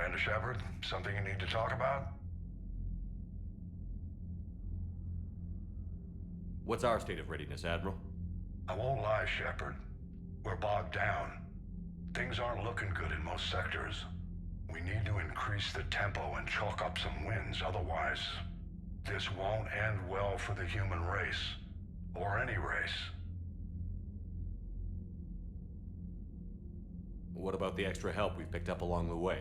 Commander Shepard, something you need to talk about? What's our state of readiness, Admiral? I won't lie, Shepard. We're bogged down. Things aren't looking good in most sectors. We need to increase the tempo and chalk up some wins, otherwise, this won't end well for the human race. Or any race. What about the extra help we've picked up along the way?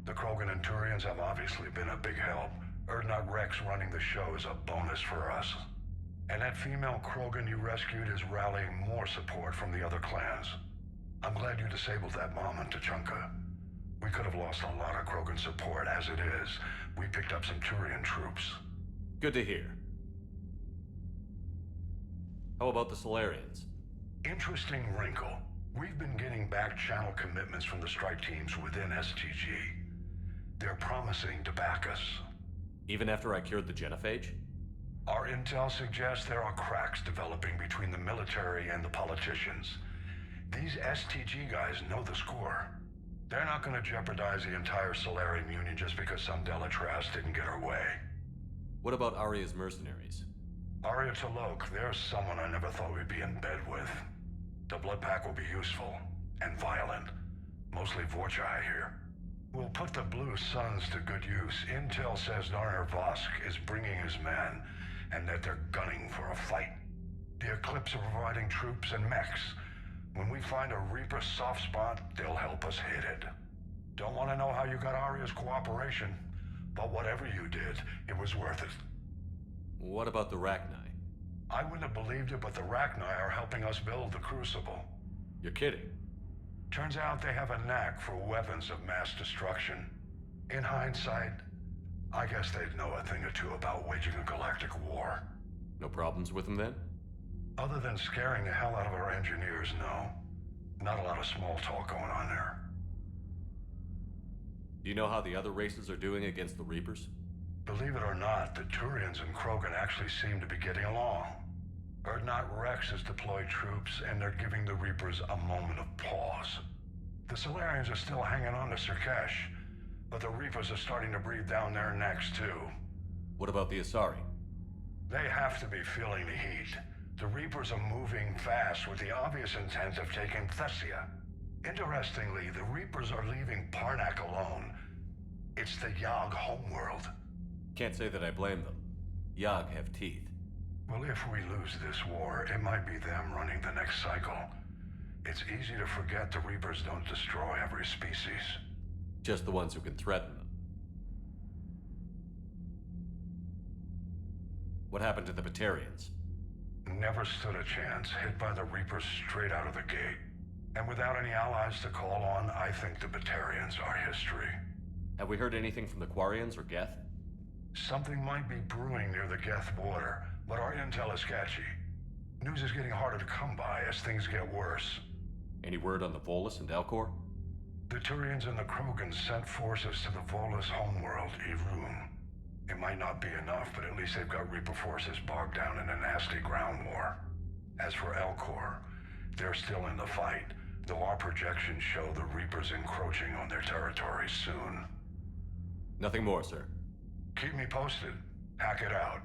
The Krogan and Turians have obviously been a big help. Urdnot Rex running the show is a bonus for us. And that female Krogan you rescued is rallying more support from the other clans. I'm glad you disabled that bomb in Tachanka. We could have lost a lot of Krogan support as it is. We picked up some Turian troops. Good to hear. How about the Solarians? Interesting wrinkle. We've been getting back channel commitments from the strike teams within STG. They're promising to back us. Even after I cured the genophage? Our intel suggests there are cracks developing between the military and the politicians. These STG guys know the score. They're not going to jeopardize the entire Solarian Union just because some Delatras didn't get her way. What about Aria's mercenaries? Aria Talok, there's someone I never thought we'd be in bed with. The blood pack will be useful, and violent. Mostly Vorcha, I hear. We'll put the Blue Suns to good use. Intel says Narner Vosk is bringing his men, and that they're gunning for a fight. The Eclipse are providing troops and mechs. When we find a Reaper soft spot, they'll help us hit it. Don't want to know how you got Aria's cooperation, but whatever you did, it was worth it. What about the Rachni? I wouldn't have believed it, but the Rachni are helping us build the Crucible. You're kidding. Turns out they have a knack for weapons of mass destruction. In hindsight, I guess they'd know a thing or two about waging a galactic war. No problems with them then? Other than scaring the hell out of our engineers, no. Not a lot of small talk going on there. Do you know how the other races are doing against the Reapers? Believe it or not, the Turians and Krogan actually seem to be getting along. Urdnot Rex has deployed troops, and they're giving the Reapers a moment of pause. The Solarians are still hanging on to Sirkesh, but the Reapers are starting to breathe down their necks too. What about the Asari? They have to be feeling the heat. The Reapers are moving fast with the obvious intent of taking Thessia. Interestingly, the Reapers are leaving Parnak alone. It's the Yogg homeworld. Can't say that I blame them. Yogg have teeth. Well, if we lose this war, it might be them running the next cycle. It's easy to forget the Reapers don't destroy every species. Just the ones who can threaten them. What happened to the Batarians? Never stood a chance, hit by the Reapers straight out of the gate. And without any allies to call on, I think the Batarians are history. Have we heard anything from the Quarians or Geth? Something might be brewing near the Geth border, but our intel is sketchy. News is getting harder to come by as things get worse. Any word on the Volus and Elcor? The Turians and the Krogan sent forces to the Volus homeworld, Irun. It might not be enough, but at least they've got Reaper forces bogged down in a nasty ground war. As for Elcor, they're still in the fight, though our projections show the Reapers encroaching on their territory soon. Nothing more, sir. Keep me posted. Hack it out.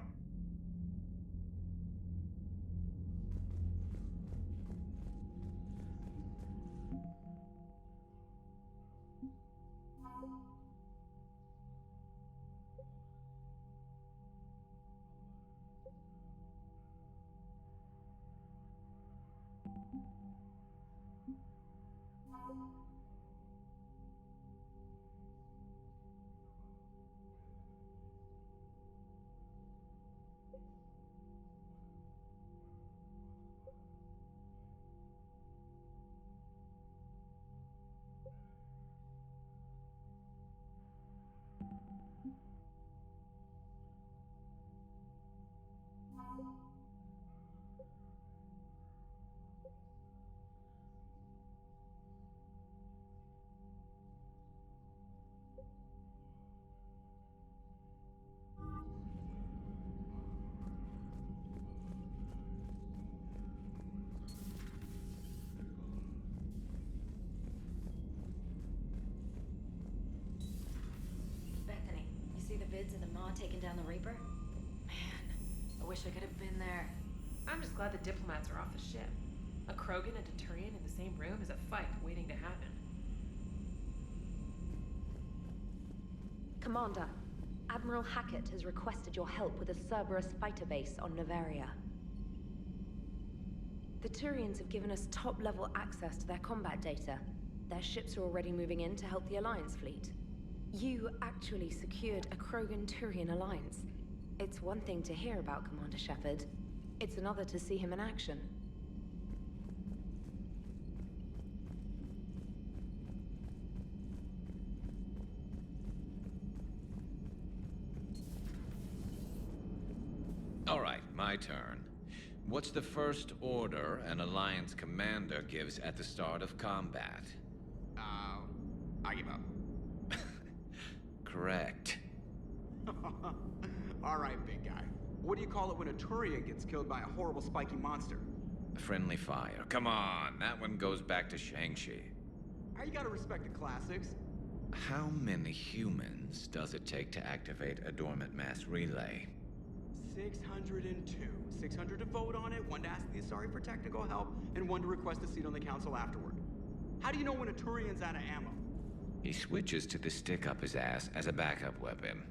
not taking down the Reaper? Man, I wish I could have been there. I'm just glad the diplomats are off the ship. A Krogan and a Turian in the same room is a fight waiting to happen. Commander, Admiral Hackett has requested your help with a Cerberus fighter base on Novaria. The Turians have given us top-level access to their combat data. Their ships are already moving in to help the Alliance fleet. You actually secured a Krogan-Turian alliance. It's one thing to hear about Commander Shepard. It's another to see him in action. All right, my turn. What's the first order an Alliance commander gives at the start of combat? I give up. Correct. All right, big guy. What do you call it when a Turian gets killed by a horrible spiky monster? Friendly fire. Come on, that one goes back to Shang-Chi. You gotta respect the classics. How many humans does it take to activate a dormant mass relay? 602. 600 to vote on it, 1 to ask the Asari for technical help, and 1 to request a seat on the council afterward. How do you know when a Turian's out of ammo? He switches to the stick up his ass as a backup weapon.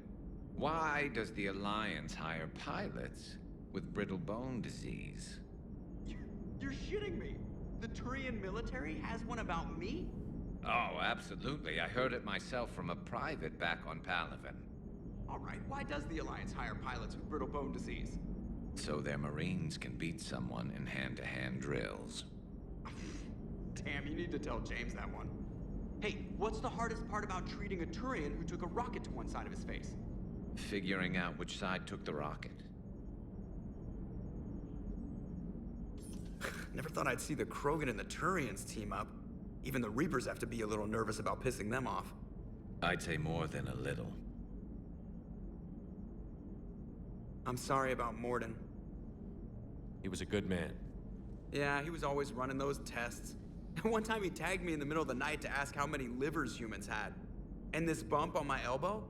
Why does the Alliance hire pilots with brittle bone disease? You're shitting me. The Turian military has one about me? Oh, absolutely. I heard it myself from a private back on Palaven. All right, why does the Alliance hire pilots with brittle bone disease? So their Marines can beat someone in hand-to-hand drills. Damn, you need to tell James that one. Hey, what's the hardest part about treating a Turian who took a rocket to one side of his face? Figuring out which side took the rocket. Never thought I'd see the Krogan and the Turians team up. Even the Reapers have to be a little nervous about pissing them off. I'd say more than a little. I'm sorry about Morden. He was a good man. Yeah, he was always running those tests. One time he tagged me in the middle of the night to ask how many livers humans had. And this bump on my elbow?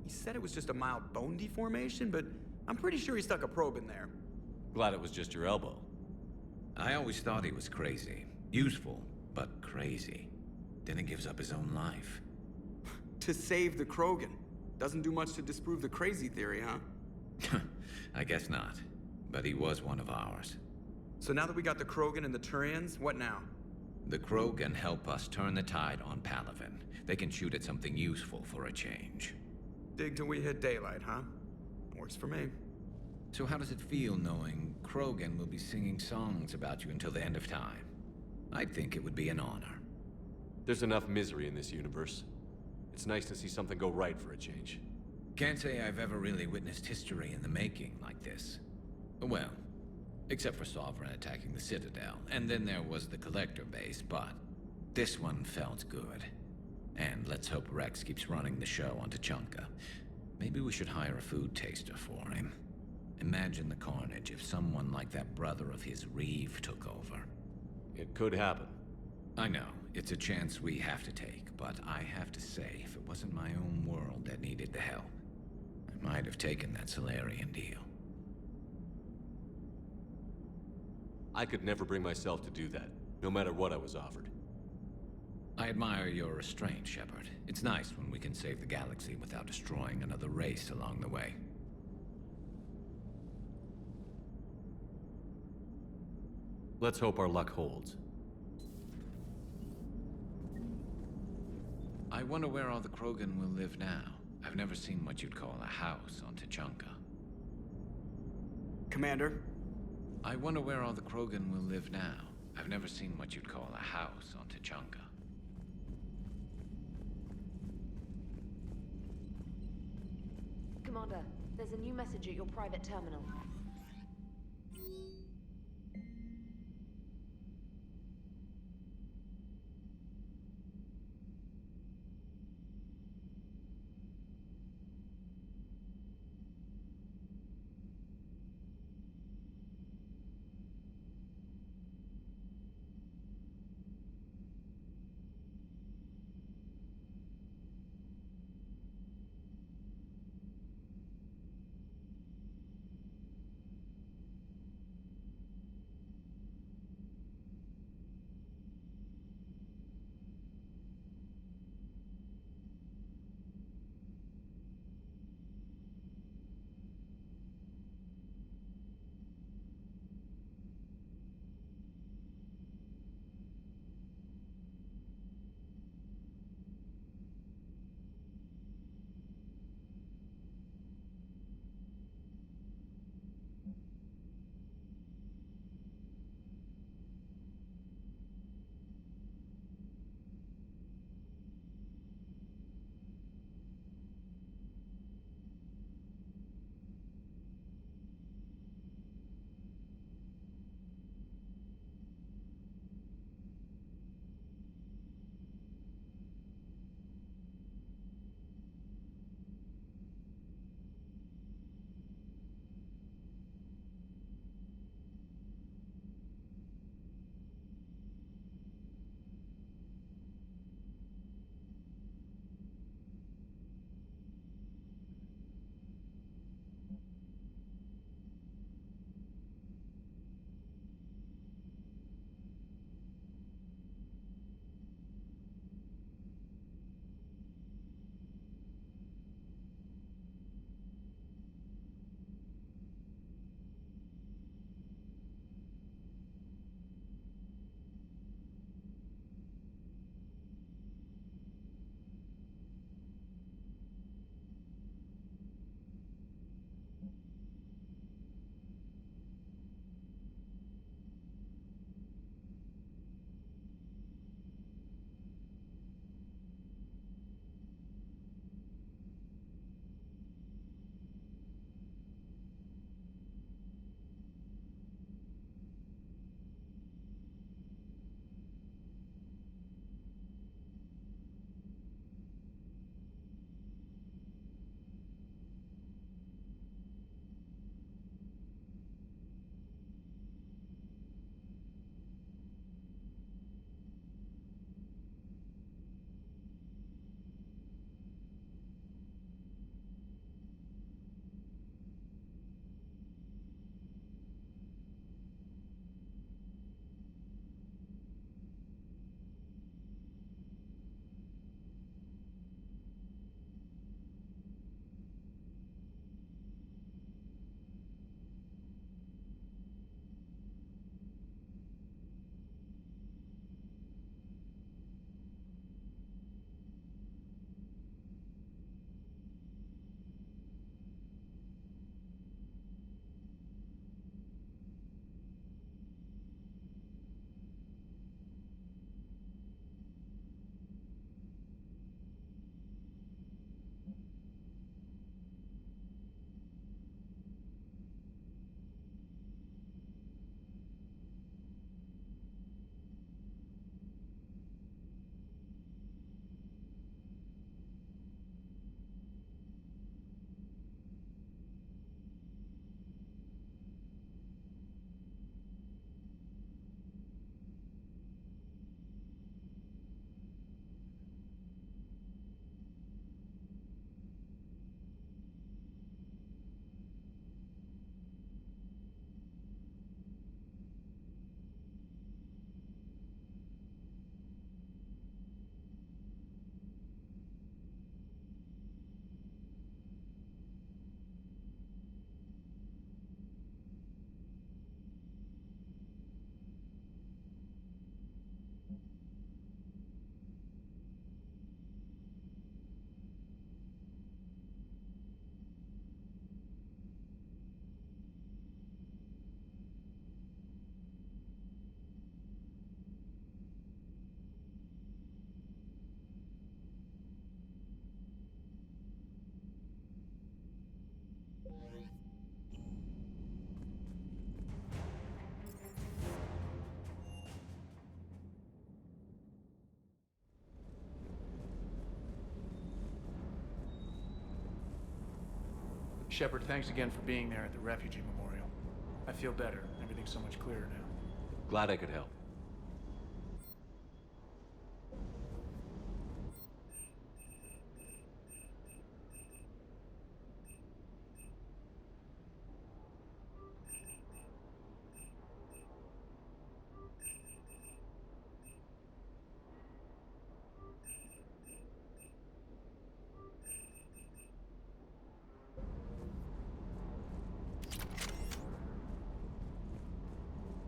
He said it was just a mild bone deformation, but I'm pretty sure he stuck a probe in there. Glad it was just your elbow. I always thought he was crazy. Useful, but crazy. Then he gives up his own life. To save the Krogan. Doesn't do much to disprove the crazy theory, huh? I guess not. But he was one of ours. So now that we got the Krogan and the Turians, what now? The Krogan help us turn the tide on Palaven. They can shoot at something useful for a change. Dig till we hit daylight, huh? Works for me. So how does it feel knowing Krogan will be singing songs about you until the end of time? I'd think it would be an honor. There's enough misery in this universe. It's nice to see something go right for a change. Can't say I've ever really witnessed history in the making like this. Well, except for Sovereign attacking the Citadel, and then there was the Collector base, but this one felt good. And let's hope Rex keeps running the show on Tuchanka. Maybe we should hire a food taster for him. Imagine the carnage if someone like that brother of his, Reeve, took over. It could happen. I know, it's a chance we have to take, but I have to say, if it wasn't my own world that needed the help, I might have taken that Solarian deal. I could never bring myself to do that, no matter what I was offered. I admire your restraint, Shepard. It's nice when we can save the galaxy without destroying another race along the way. Let's hope our luck holds. I wonder where all the Krogan will live now. I've never seen what you'd call a house on Tuchanka. Commander? I wonder where all the Krogan will live now. I've never seen what you'd call a house on Tuchanka. Commander, there's a new message at your private terminal. Shepard, thanks again for being there at the Refugee Memorial. I feel better. Everything's so much clearer now. Glad I could help.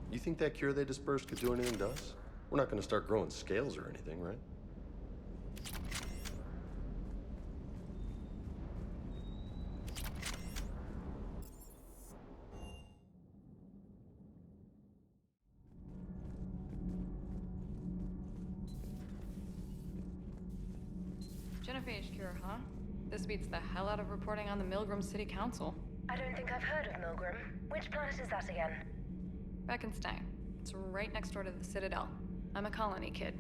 You think that cure they dispersed could do anything to us? We're not gonna start growing scales or anything, right? Genophage cure, huh? This beats the hell out of reporting on the Milgram City Council. I don't think I've heard of Milgram. Which planet is that again? Beckenstein. It's right next door to the Citadel. I'm a colony kid.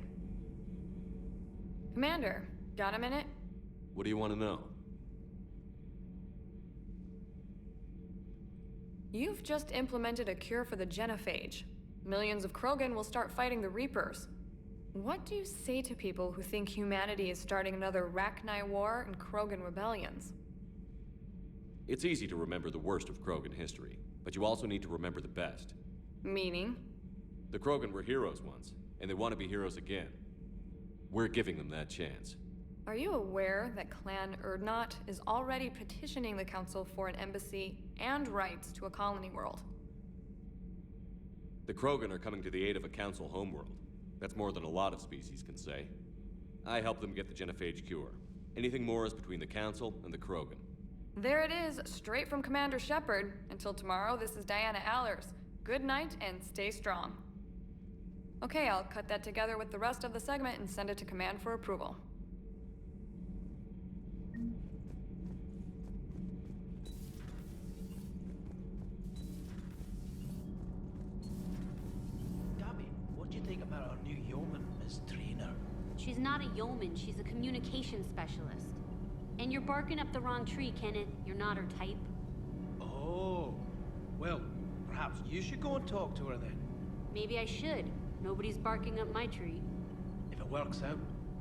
Commander, got a minute? What do you want to know? You've just implemented a cure for the genophage. Millions of Krogan will start fighting the Reapers. What do you say to people who think humanity is starting another Rachni War and Krogan rebellions? It's easy to remember the worst of Krogan history, but you also need to remember the best. Meaning? The Krogan were heroes once, and they want to be heroes again. We're giving them that chance. Are you aware that Clan Urdnot is already petitioning the Council for an embassy and rights to a colony world? The Krogan are coming to the aid of a Council homeworld. That's more than a lot of species can say. I helped them get the genophage cure. Anything more is between the Council and the Krogan. There it is, straight from Commander Shepard. Until tomorrow, this is Diana Allers. Good night and stay strong. Okay, I'll cut that together with the rest of the segment and send it to Command for approval. Gabby, what do you think about our new yeoman, Miss Trainer? She's not a yeoman, she's a communications specialist. And you're barking up the wrong tree, Kenneth. You're not her type. Oh, well, perhaps you should go and talk to her then. Maybe I should. Nobody's barking up my tree. If it works out,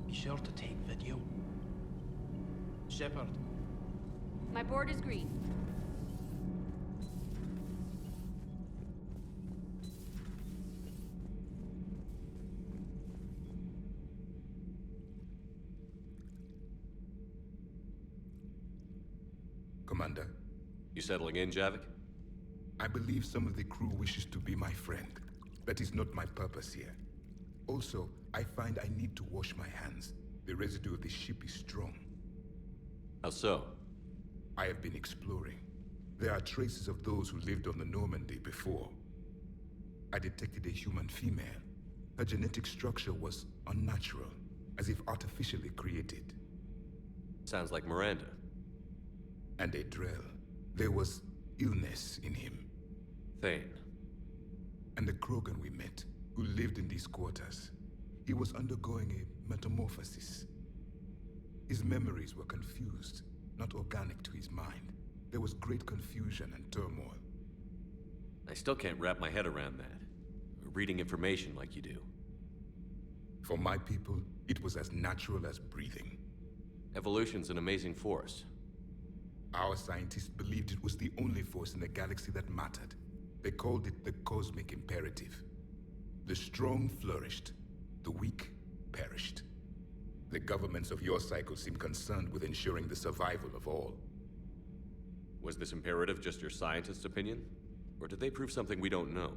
be sure to take video. Shepard. My board is green. Commander. You settling in, Javik? I believe some of the crew wishes to be my friend. That is not my purpose here. Also, I find I need to wash my hands. The residue of the ship is strong. How so? I have been exploring. There are traces of those who lived on the Normandy before. I detected a human female. Her genetic structure was unnatural, as if artificially created. Sounds like Miranda. And a Drell. There was illness in him. Thane. And the Krogan we met, who lived in these quarters. He was undergoing a metamorphosis. His memories were confused, not organic to his mind. There was great confusion and turmoil. I still can't wrap my head around that. Reading information like you do. For my people, it was as natural as breathing. Evolution's an amazing force. Our scientists believed it was the only force in the galaxy that mattered. They called it the cosmic imperative. The strong flourished, the weak perished. The governments of your cycle seem concerned with ensuring the survival of all. Was this imperative just your scientist's opinion? Or did they prove something we don't know?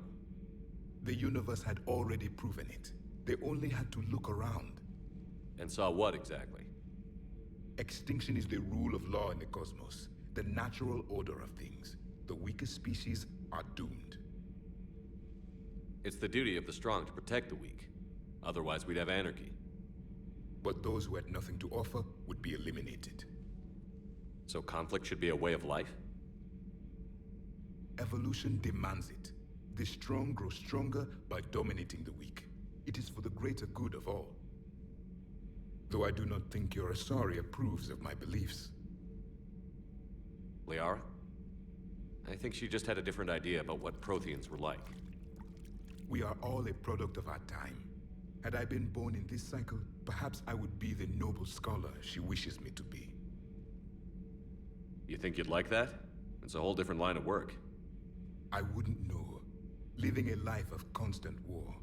The universe had already proven it. They only had to look around. And saw what exactly? Extinction is the rule of law in the cosmos, the natural order of things. The weakest species are doomed. It's the duty of the strong to protect the weak. Otherwise, we'd have anarchy. But those who had nothing to offer would be eliminated. So conflict should be a way of life? Evolution demands it. The strong grow stronger by dominating the weak. It is for the greater good of all. Though I do not think your Asari approves of my beliefs. Liara? I think she just had a different idea about what Protheans were like. We are all a product of our time. Had I been born in this cycle, perhaps I would be the noble scholar she wishes me to be. You think you'd like that? It's a whole different line of work. I wouldn't know. Living a life of constant war.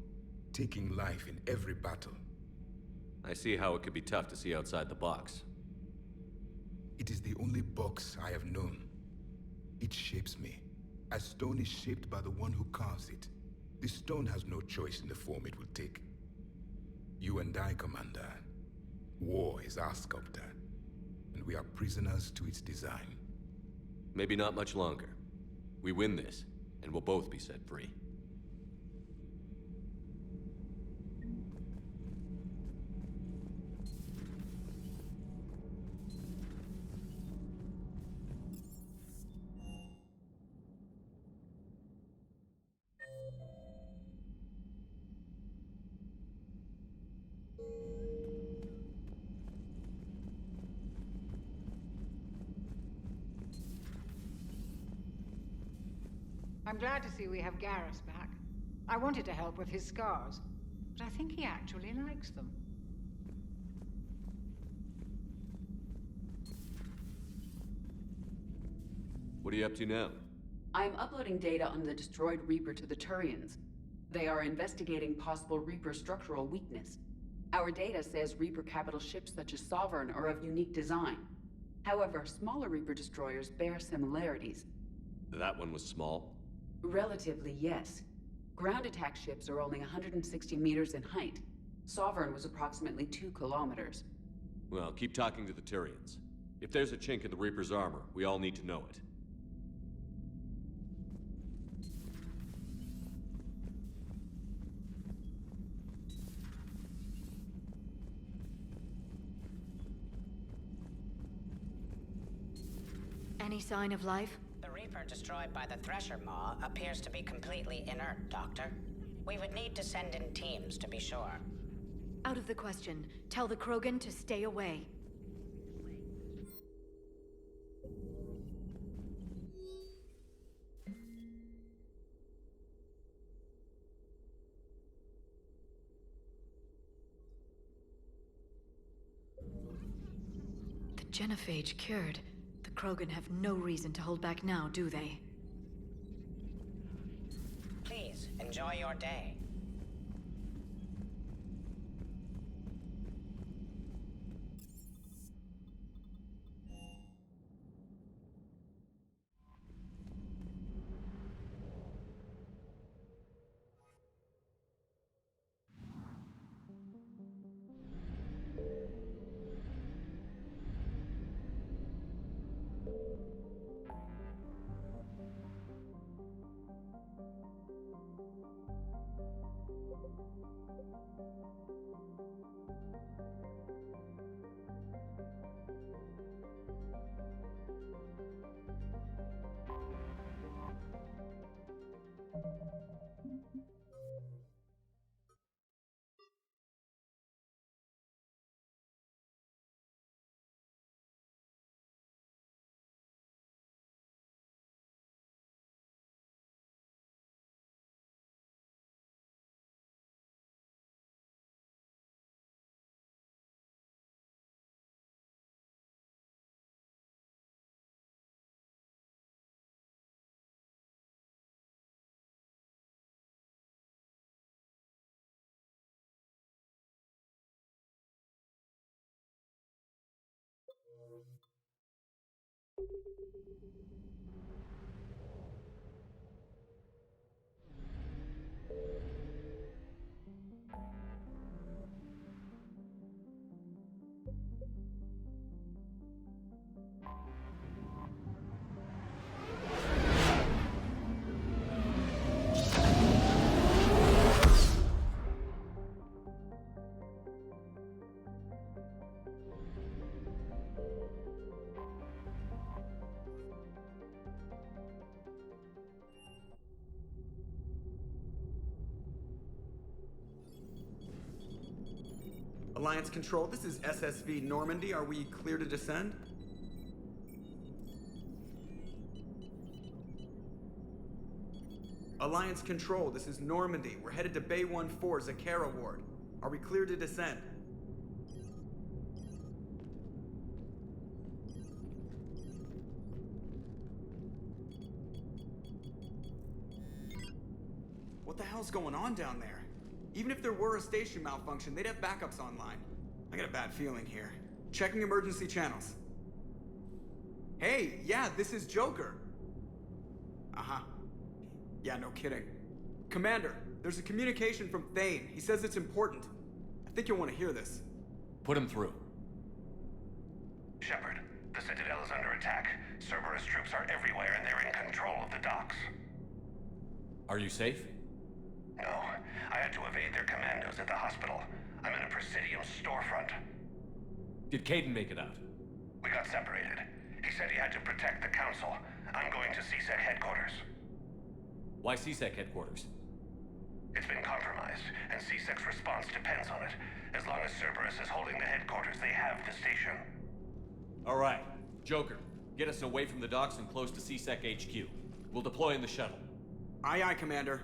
Taking life in every battle. I see how it could be tough to see outside the box. It is the only box I have known. It shapes me, as stone is shaped by the one who carves it. The stone has no choice in the form it will take. You and I, Commander. War is our sculptor, and we are prisoners to its design. Maybe not much longer. We win this, and we'll both be set free. I'm glad to see we have Garrus back. I wanted to help with his scars, but I think he actually likes them. What are you up to now? I'm uploading data on the destroyed Reaper to the Turians. They are investigating possible Reaper structural weakness. Our data says Reaper capital ships such as Sovereign are of unique design. However, smaller Reaper destroyers bear similarities. That one was small? Relatively, yes. Ground attack ships are only 160 meters in height. Sovereign was approximately 2 kilometers. Well, keep talking to the Turians. If there's a chink in the Reaper's armor, we all need to know it. Any sign of life? The Reaper destroyed by the Thresher Maw appears to be completely inert, Doctor. We would need to send in teams to be sure. Out of the question. Tell the Krogan to stay away. The genophage cured. The Krogan have no reason to hold back now, do they? Please, enjoy your day. Alliance Control, this is SSV Normandy. Are we clear to descend? Alliance Control, this is Normandy. We're headed to Bay 1-4, Zakara Ward. Are we clear to descend? What the hell's going on down there? Even if there were a station malfunction, they'd have backups online. I got a bad feeling here. Checking emergency channels. Hey, yeah, this is Joker. Uh-huh. Yeah, no kidding. Commander, there's a communication from Thane. He says it's important. I think you'll want to hear this. Put him through. Shepard, the Citadel is under attack. Cerberus troops are everywhere and they're in control of the docks. Are you safe? No, I had to evade their commandos at the hospital. I'm in a Presidium storefront. Did Caden make it out? We got separated. He said he had to protect the Council. I'm going to CSEC headquarters. Why CSEC headquarters? It's been compromised, and CSEC's response depends on it. As long as Cerberus is holding the headquarters, they have the station. All right. Joker, get us away from the docks and close to CSEC HQ. We'll deploy in the shuttle. Aye, aye, Commander.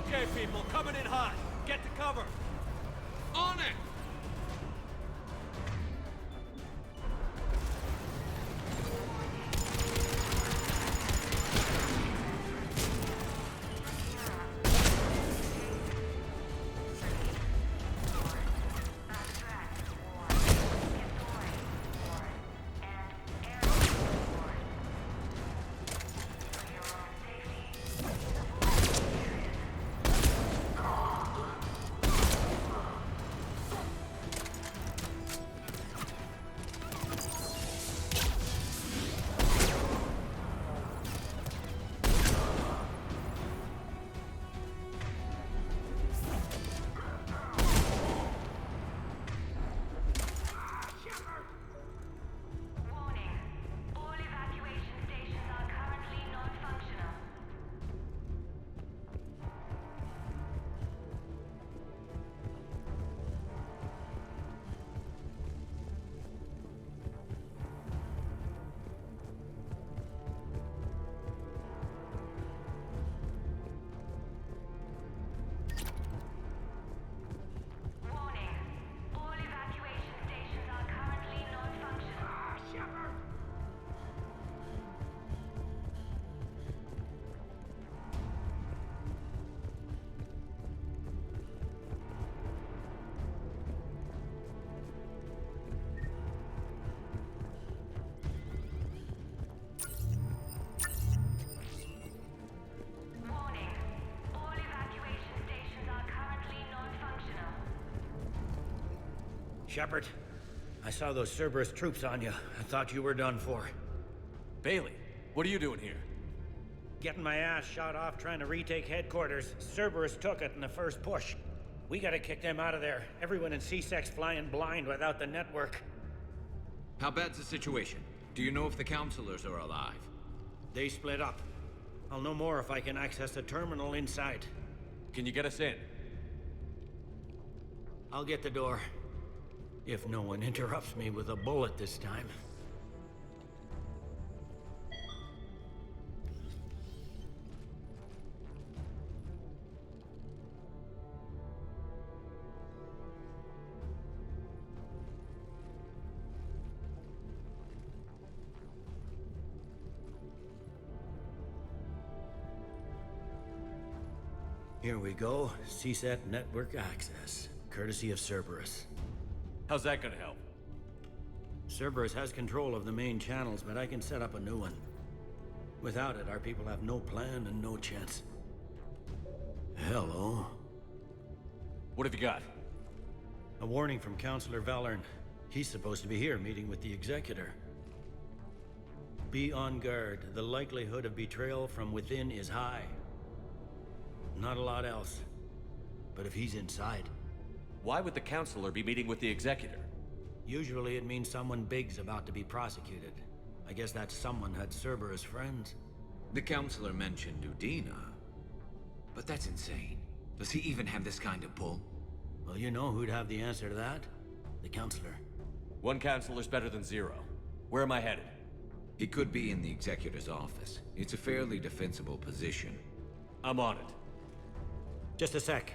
Okay, people, coming in hot. Get to cover. On it! Shepard. I saw those Cerberus troops on you. I thought you were done for. Bailey, what are you doing here? Getting my ass shot off trying to retake headquarters. Cerberus took it in the first push. We gotta kick them out of there. Everyone in C-Sec's flying blind without the network. How bad's the situation? Do you know if the counselors are alive? They split up. I'll know more if I can access the terminal inside. Can you get us in? I'll get the door. If no one interrupts me with a bullet this time. Here we go. CSAT network access, courtesy of Cerberus. How's that gonna help? Cerberus has control of the main channels, but I can set up a new one. Without it, our people have no plan and no chance. Hello. What have you got? A warning from Counselor Valern. He's supposed to be here meeting with the Executor. Be on guard. The likelihood of betrayal from within is high. Not a lot else. But if he's inside... Why would the Counselor be meeting with the Executor? Usually it means someone big's about to be prosecuted. I guess that someone had Cerberus friends. The Counselor mentioned Udina. But that's insane. Does he even have this kind of pull? Well, you know who'd have the answer to that? The Counselor. One Counselor's better than zero. Where am I headed? He could be in the Executor's office. It's a fairly defensible position. I'm on it. Just a sec.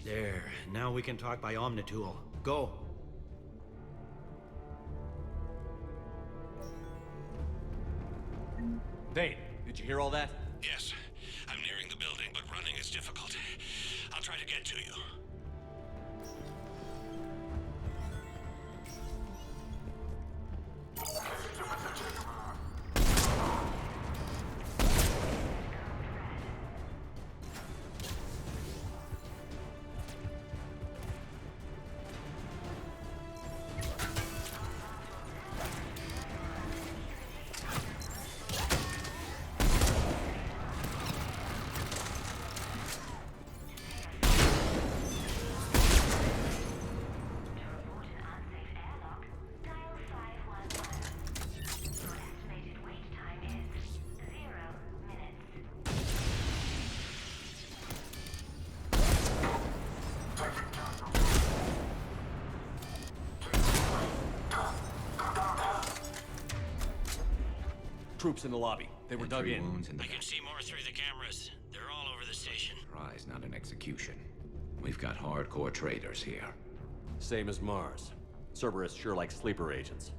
There. Now we can talk by Omnitool. Go. Vane, did you hear all that? Yes. I'm nearing the building, but running is difficult. I'll try to get to you. Troops in the lobby. They were dug in. I can see more through the cameras. They're all over the station. Prize, not an execution. We've got hardcore traitors here. Same as Mars. Cerberus sure likes sleeper agents.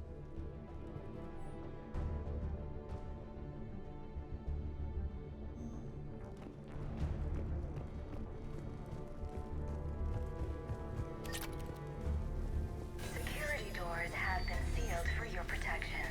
Security doors have been sealed for your protection.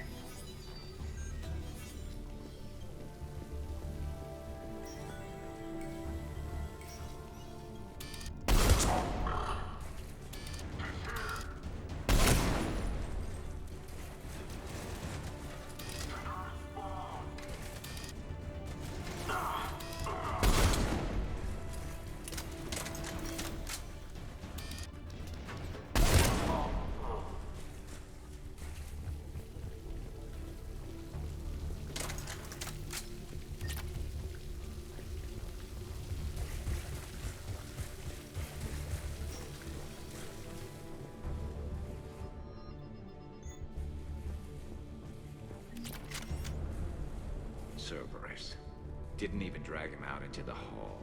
Cerberus. Didn't even drag him out into the hall.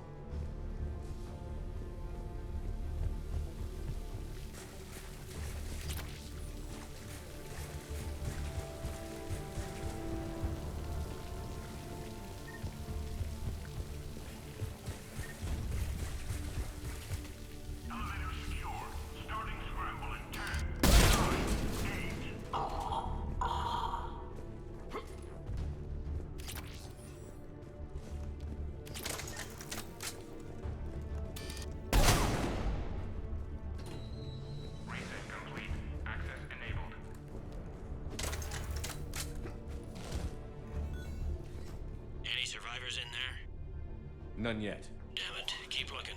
None yet. Damn it. Keep looking.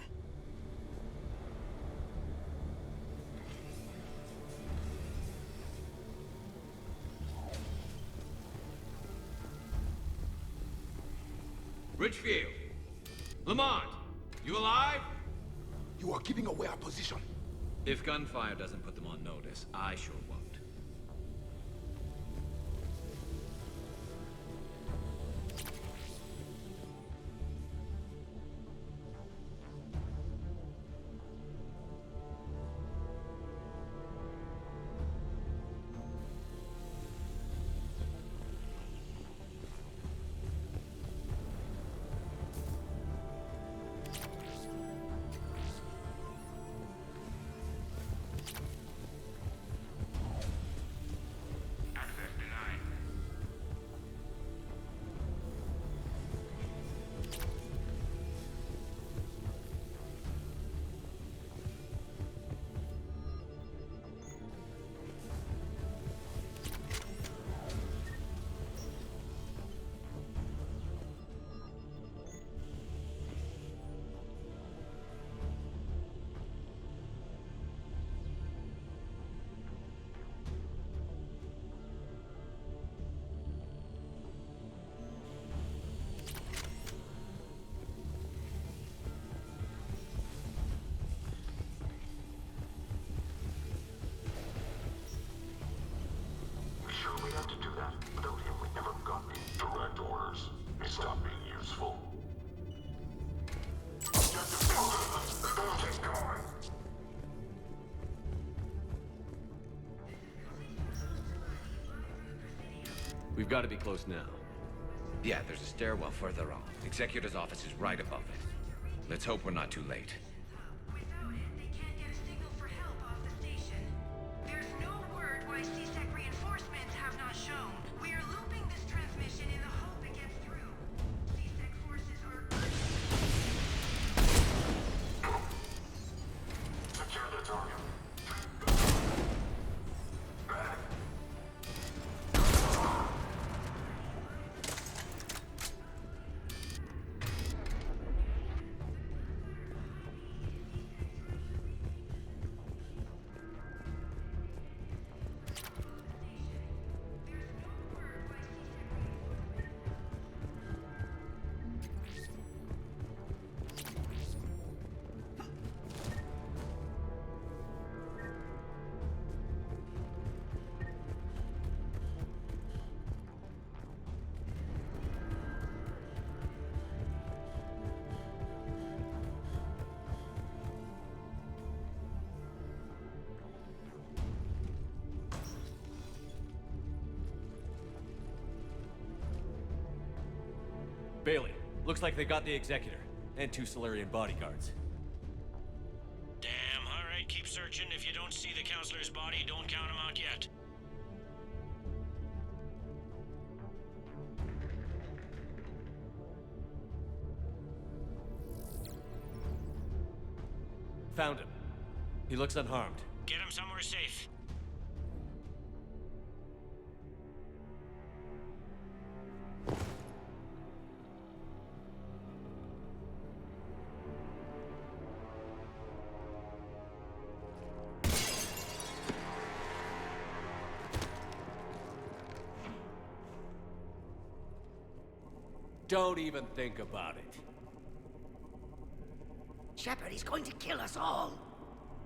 Richfield! Lamont! You alive? You are giving away our position. If gunfire doesn't put them on notice, I sure won't. We've got to be close now. Yeah, there's a stairwell further on. Executor's office is right above it. Let's hope we're not too late. Without it, they can't get a signal for help off the station. There's no word why C-Sec reinforcements have not shown. We are looping this transmission in the hope it gets through. C-Sec forces are... Secure the target. Bailey, looks like they got the Executor, and 2 Solarian bodyguards. Damn, alright, keep searching. If you don't see the counselor's body, don't count him out yet. Found him. He looks unharmed. Get him somewhere safe. Don't even think about it. Shepard, he's going to kill us all.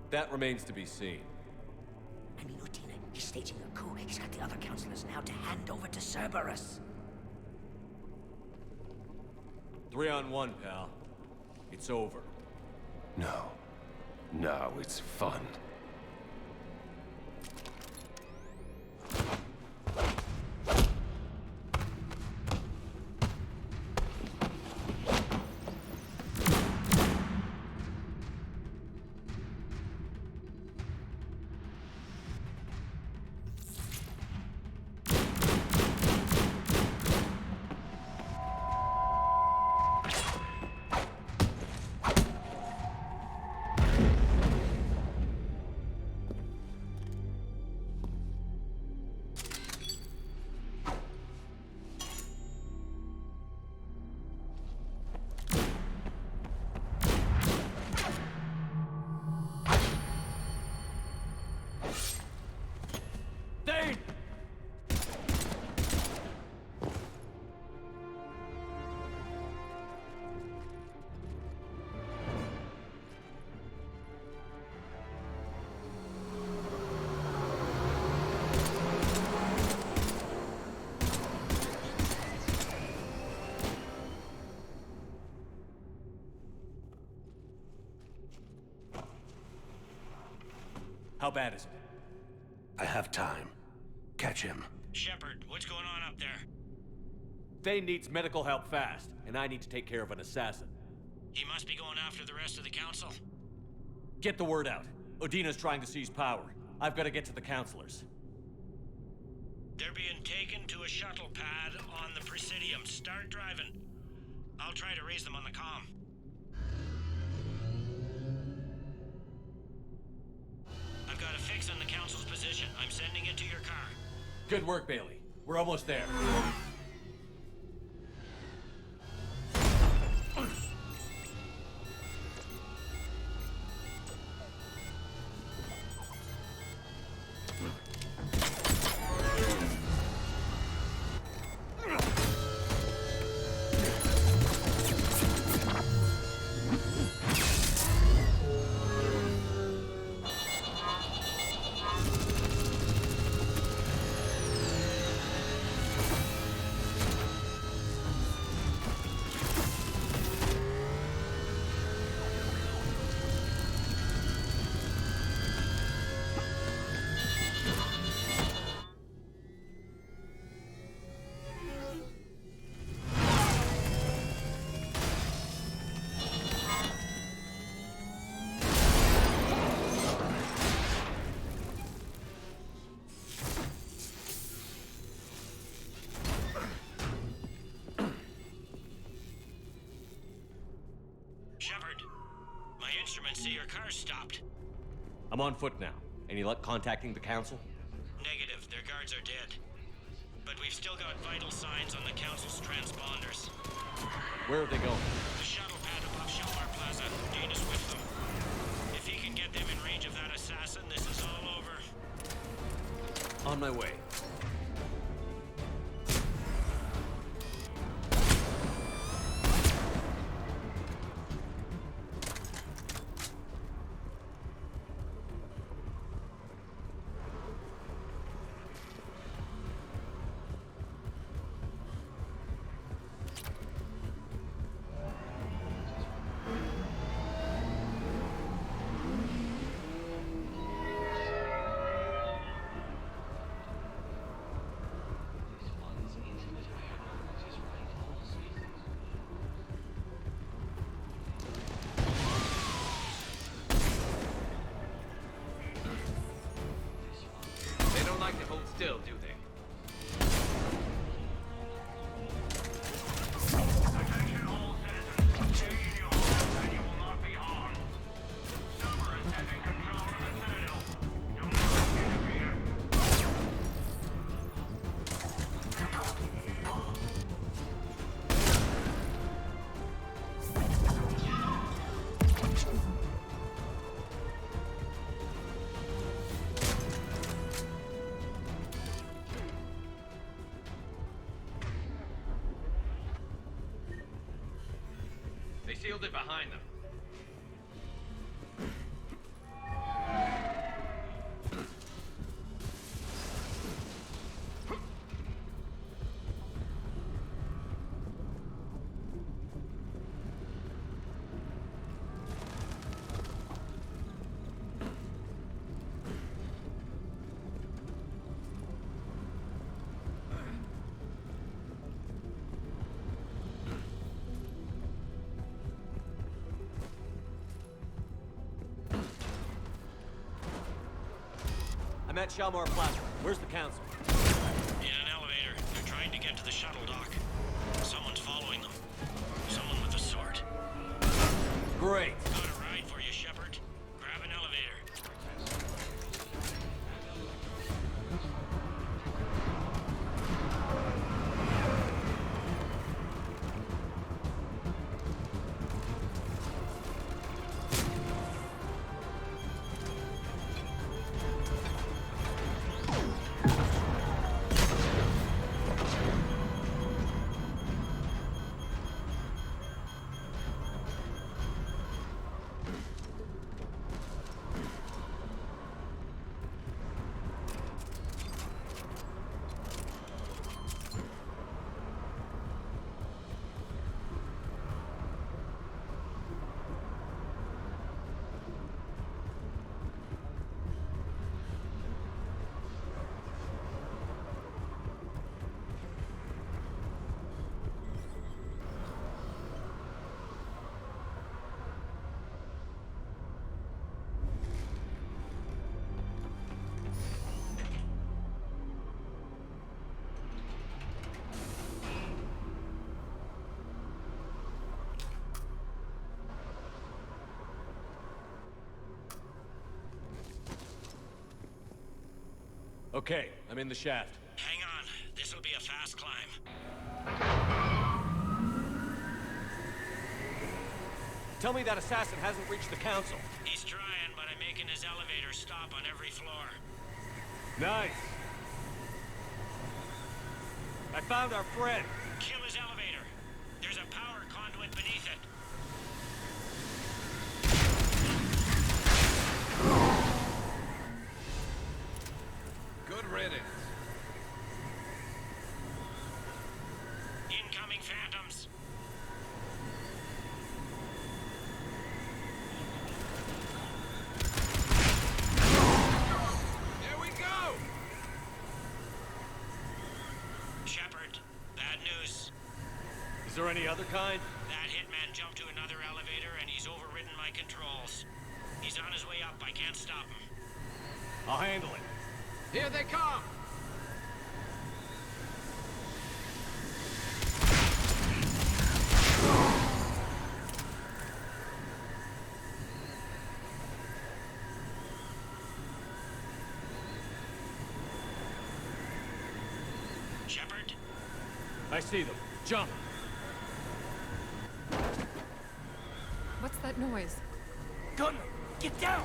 That remains to be seen. I mean, Utina, he's staging a coup. He's got the other counselors now to hand over to Cerberus. 3 on 1, pal. It's over. No. No, it's fun. How bad is it? I have time. Catch him. Shepard, what's going on up there? Thane needs medical help fast, and I need to take care of an assassin. He must be going after the rest of the council. Get the word out. Odina's trying to seize power. I've got to get to the councilors. They're being taken to a shuttle pad on the Presidium. Start driving. I'll try to raise them on the comm. I've got a fix on the council's position. I'm sending it to your car. Good work, Bailey. We're almost there. Shepard, my instruments say your car's stopped. I'm on foot now. Any luck contacting the council? Negative. Their guards are dead. But we've still got vital signs on the council's transponders. Where are they going? The shuttle pad above Shelmar Plaza. Dane is with them. If he can get them in range of that assassin, this is all over. On my way. Still, do they? Attention all citizens. Stay in your homes and you will not be harmed. Cerberus has in control of the Citadel. Do not interfere. They sealed it behind them. I'm at Shalmar Plaza. Where's the council? In an elevator. They're trying to get to the shuttle dock. Someone's following them. Someone with a sword. Great. Got a ride for you, Shepard. Grab an elevator. Okay, I'm in the shaft. Hang on. This'll be a fast climb. Tell me that assassin hasn't reached the council. He's trying, but I'm making his elevator stop on every floor. Nice. I found our friend. Kill his elevator. There's a power conduit beneath it. Good riddance. Incoming phantoms. There we go! Shepard, bad news. Is there any other kind? That hitman jumped to another elevator and he's overridden my controls. He's on his way up. I can't stop him. I'll handle it. Here they come! Shepard? I see them. Jump! What's that noise? Gunner, get down!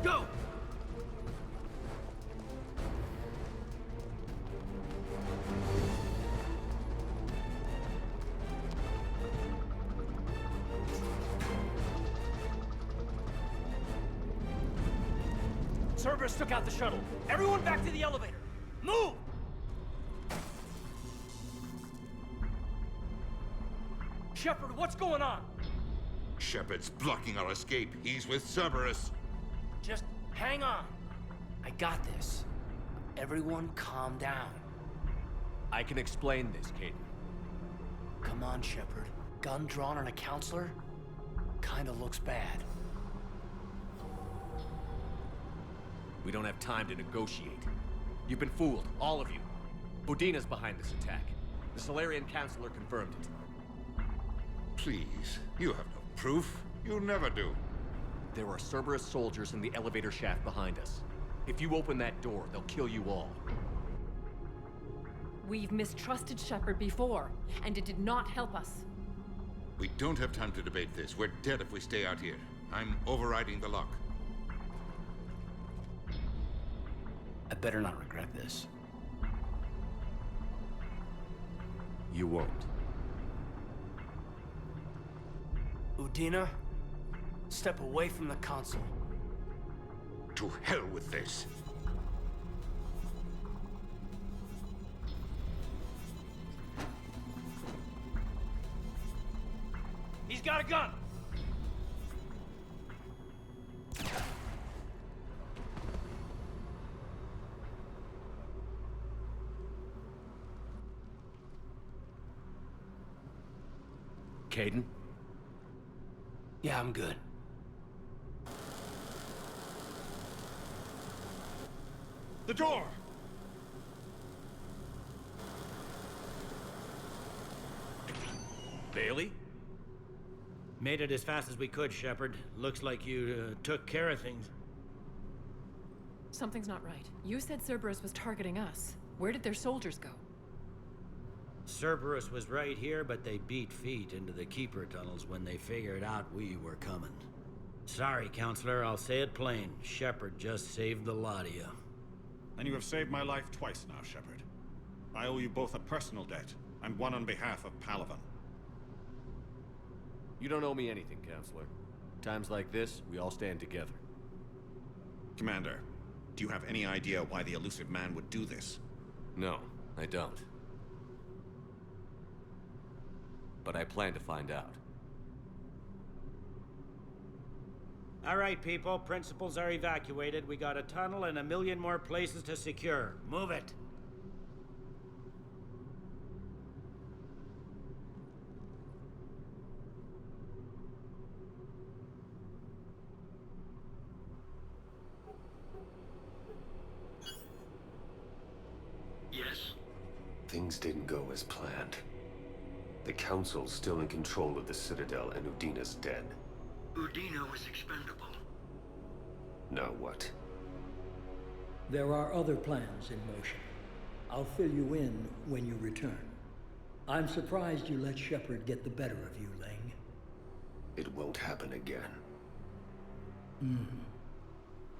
Go! Cerberus took out the shuttle. Everyone back to the elevator. Move! Shepard, what's going on? Shepard's blocking our escape. He's with Cerberus. Just hang on. I got this. Everyone calm down. I can explain this, Caden. Come on, Shepard. Gun drawn on a counselor? Kinda looks bad. We don't have time to negotiate. You've been fooled, all of you. Udina's behind this attack. The Solarian Councilor confirmed it. Please, you have no proof. You never do. There are Cerberus soldiers in the elevator shaft behind us. If you open that door, they'll kill you all. We've mistrusted Shepard before, and it did not help us. We don't have time to debate this. We're dead if we stay out here. I'm overriding the lock. I better not regret this. You won't. Udina, step away from the console. To hell with this. He's got a gun! Caden? Yeah, I'm good. The door! Bailey? Made it as fast as we could, Shepard. Looks like you took care of things. Something's not right. You said Cerberus was targeting us. Where did their soldiers go? Cerberus was right here, but they beat feet into the Keeper tunnels when they figured out we were coming. Sorry, Counselor, I'll say it plain. Shepard just saved the lot of you. And you have saved my life twice now, Shepard. I owe you both a personal debt, and one on behalf of Palaven. You don't owe me anything, Counselor. Times like this, we all stand together. Commander, do you have any idea why the elusive man would do this? No, I don't. But I plan to find out. All right, people. Principals are evacuated. We got a tunnel and 1 million more places to secure. Move it. Yes? Things didn't go as planned. The Council's still in control of the Citadel, and Udina's dead. Udina was expendable. Now what? There are other plans in motion. I'll fill you in when you return. I'm surprised you let Shepard get the better of you, Ling. It won't happen again.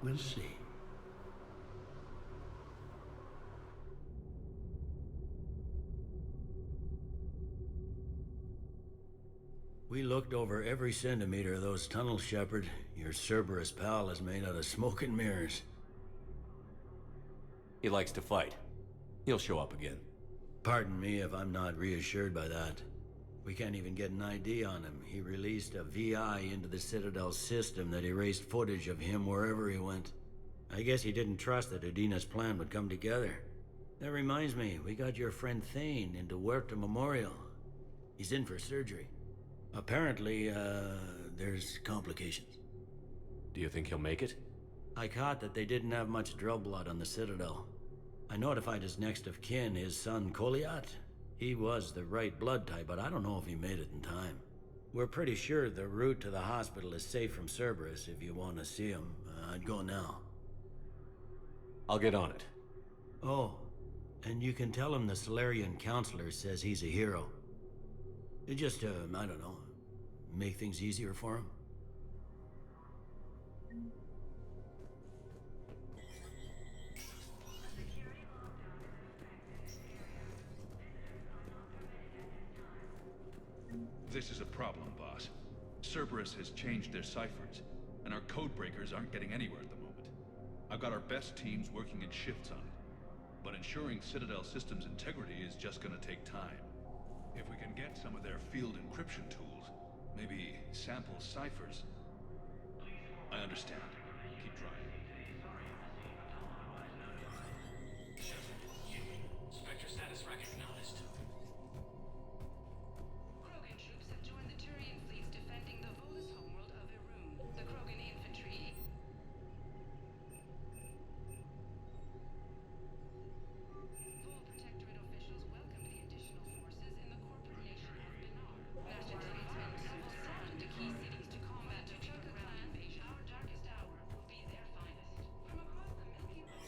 We'll see. We looked over every centimeter of those tunnels, Shepard. Your Cerberus pal is made out of smoke and mirrors. He likes to fight. He'll show up again. Pardon me if I'm not reassured by that. We can't even get an ID on him. He released a VI into the Citadel system that erased footage of him wherever he went. I guess he didn't trust that Udina's plan would come together. That reminds me, we got your friend Thane into Huerta Memorial. He's in for surgery. Apparently, there's complications. Do you think he'll make it? I caught that they didn't have much drill blood on the Citadel. I notified his next of kin, his son Koliat. He was the right blood type, but I don't know if he made it in time. We're pretty sure the route to the hospital is safe from Cerberus if you want to see him. I'd go now. I'll get on it. Oh, and you can tell him the Solarian counselor says he's a hero. It just, I don't know, make things easier for him. This is a problem, boss. Cerberus has changed their ciphers, and our codebreakers aren't getting anywhere at the moment. I've got our best teams working in shifts on it, but ensuring Citadel systems integrity is just gonna take time. If we can get some of their field encryption tools, maybe sample ciphers. I understand. Keep trying. Spectre status recognized. Krogan troops have joined the Turian fleets defending the Volus homeworld of Irun. The Krogan infantry. Vol Protectorate officials welcomed the additional forces in the corporate nation of Benar. Master tradesmen travel south into key cities to combat the Chaka clan invasion. Our darkest hour will be their finest. From across the Milky Way.